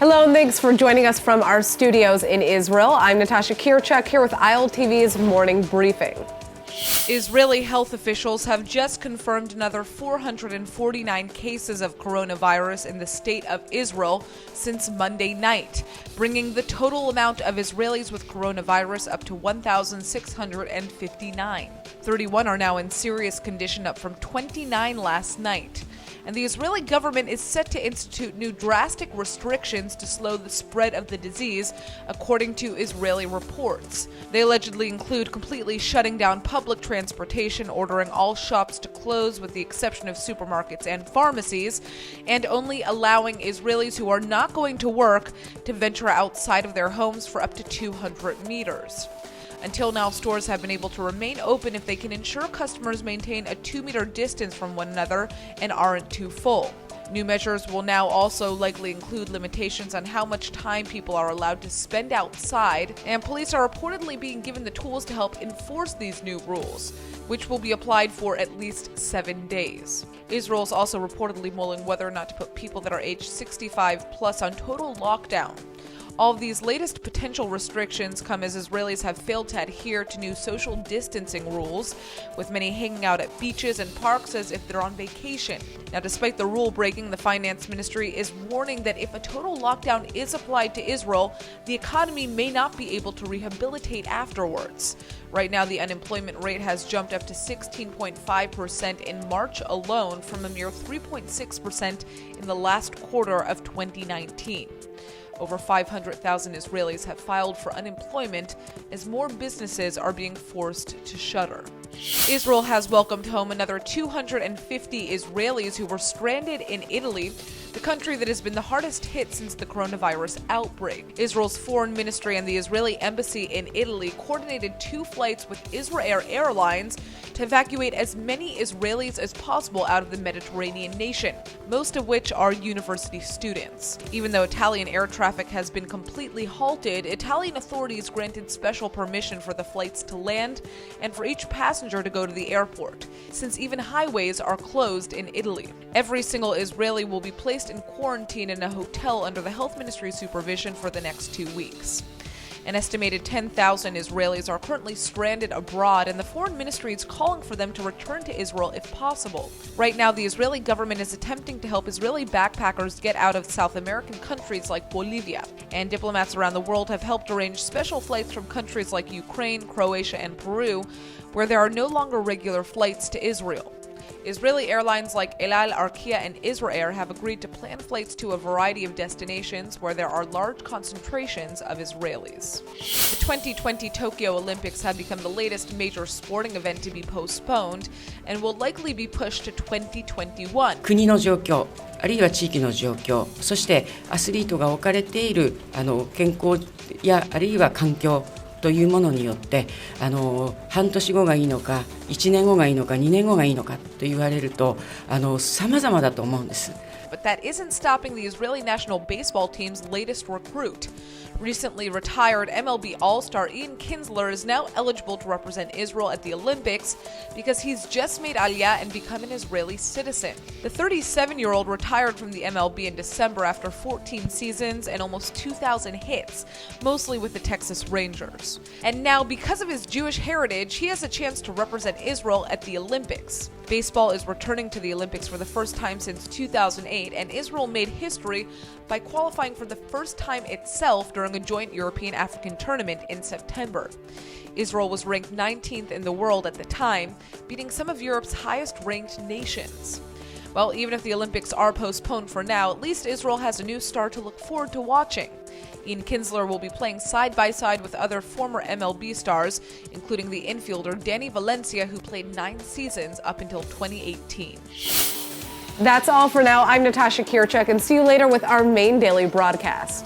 Hello and thanks for joining us from our studios in Israel. I'm Natasha Kirchak here with ILTV's morning briefing. Israeli health officials have just confirmed another 449 cases of coronavirus in the state of Israel since Monday night, bringing the total amount of Israelis with coronavirus up to 1,659. 31 are now in serious condition, up from 29 last night. And the Israeli government is set to institute new drastic restrictions to slow the spread of the disease, according to Israeli reports. They allegedly include completely shutting down public transportation, ordering all shops to close with the exception of supermarkets and pharmacies, and only allowing Israelis who are not going to work to venture outside of their homes for up to 200 meters. Until now, stores have been able to remain open if they can ensure customers maintain a 2-meter distance from one another and aren't too full. New measures will now also likely include limitations on how much time people are allowed to spend outside, and police are reportedly being given the tools to help enforce these new rules, which will be applied for at least 7 days. Israel is also reportedly mulling whether or not to put people that are aged 65 plus on total lockdown. All of these latest potential restrictions come as Israelis have failed to adhere to new social distancing rules, with many hanging out at beaches and parks as if they're on vacation. Now, despite the rule breaking, the finance ministry is warning that if a total lockdown is applied to Israel, the economy may not be able to rehabilitate afterwards. Right now, the unemployment rate has jumped up to 16.5% in March alone from a mere 3.6% in the last quarter of 2019. Over 500,000 Israelis have filed for unemployment as more businesses are being forced to shutter. Israel has welcomed home another 250 Israelis who were stranded in Italy, the country that has been the hardest hit since the coronavirus outbreak. Israel's foreign ministry and the Israeli embassy in Italy coordinated 2 flights with Israel Airlines to evacuate as many Israelis as possible out of the Mediterranean nation, most of which are university students. Even though Italian air traffic has been completely halted, Italian authorities granted special permission for the flights to land and for each passenger to go to the airport, since even highways are closed in Italy. Every single Israeli will be placed in quarantine in a hotel under the health ministry's supervision for the next 2 weeks. An estimated 10,000 Israelis are currently stranded abroad, and the foreign ministry is calling for them to return to Israel if possible. Right now, the Israeli government is attempting to help Israeli backpackers get out of South American countries like Bolivia, and diplomats around the world have helped arrange special flights from countries like Ukraine, Croatia, and Peru, where there are no longer regular flights to Israel. Israeli airlines like El Al, Arkia, and Israel have agreed to plan flights to a variety of destinations where there are large concentrations of Israelis. The 2020 Tokyo Olympics have become the latest major sporting event to be postponed and will likely be pushed to 2021. 国の状況、あるいは地域の状況、そしてアスリートが置かれている健康やあるいは環境というものによって半年後がいいのか1年後がいいのか2年後がいいのかと言われると様々だと思うんです。But that isn't stopping the Israeli national baseball team's latest recruit. Recently retired MLB All-Star Kinsler is now eligible to represent Israel at the Olympics because he's just made Aliyah and become an Israeli citizen. The 37-year-old retired from the MLB in December after 14 seasons and almost 2,000 hits, mostly with the Texas Rangers. And now, because of his Jewish heritage, he has a chance to represent Israel at the Olympics. Baseball is returning to the Olympics for the first time since 2008, and Israel made history by qualifying for the first time itself during a joint European-African tournament in September. Israel was ranked 19th in the world at the time, beating some of Europe's highest-ranked nations. Well, even if the Olympics are postponed for now, at least Israel has a new star to look forward to watching. Kinsler will be playing side-by-side with other former MLB stars, including the infielder Danny Valencia, who played 9 seasons up until 2018. That's all for now. I'm Natasha Kirchak, and see you later with our main daily broadcast.